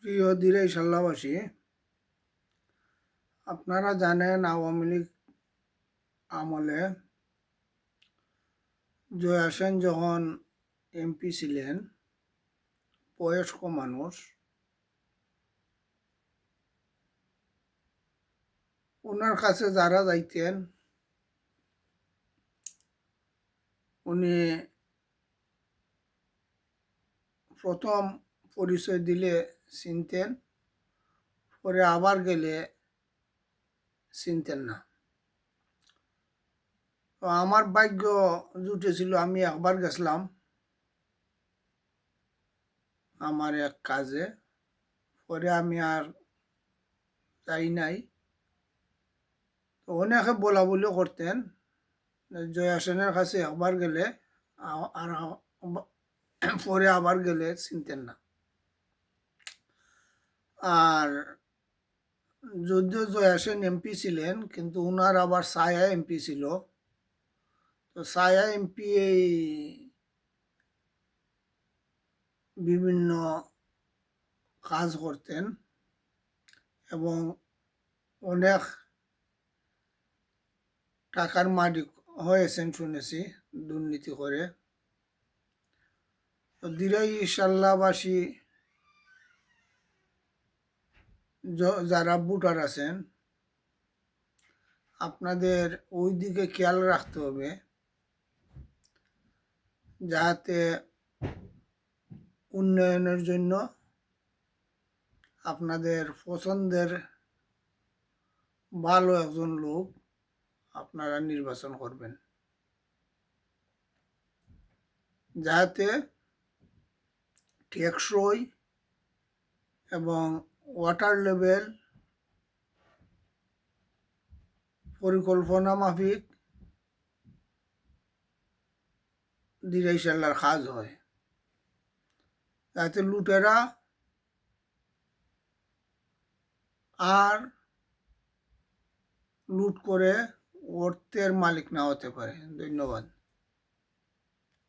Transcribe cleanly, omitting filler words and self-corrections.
প্রিয় দিরাই সাল্লাবাসী, আপনারা জানেন আওয়ামী লীগ আমলে জয়া সেন যখন এমপি ছিলেন, বয়স্ক মানুষ, ওনার কাছে যারা যাইতেন উনি প্রথম পরিচয় দিলে চিনতেন, পরে আবার গেলে চিনতেন না। তো আমার ভাগ্য জুটেছিল, আমি একবার গেছিলাম আমার এক কাজে, পরে আমি আর যাই নাই। তো অনেকে বলা বলি করতেন জয়া সেনের কাছে একবার গেলে আর পরে আবার গেলে চিনতেন না। আর যদিও জয়া সেন এমপি ছিলেন, কিন্তু উনার আবার ছায়া এমপি ছিল। তো ছায়া এমপি এই বিভিন্ন কাজ করতেন এবং অনেক টাকার মালিক হয়েছেন শুনেছি দুর্নীতি করে। তো দিরাই সাল্লাবাসী যারা ভোটার আছেন, আপনাদের ওই দিকে খেয়াল রাখতে হবে যাতে উন্নয়নের জন্য আপনাদের পছন্দের ভালো একজন লোক আপনারা নির্বাচন করবেন, যাতে টেকসই এবং ওয়াটার লেভেল পরিকল্পনা মাফিক দিরাইশাল্লার কাজ হয়, যাতে লুটেরা আর লুট করে অর্থের মালিক না হতে পারে। ধন্যবাদ।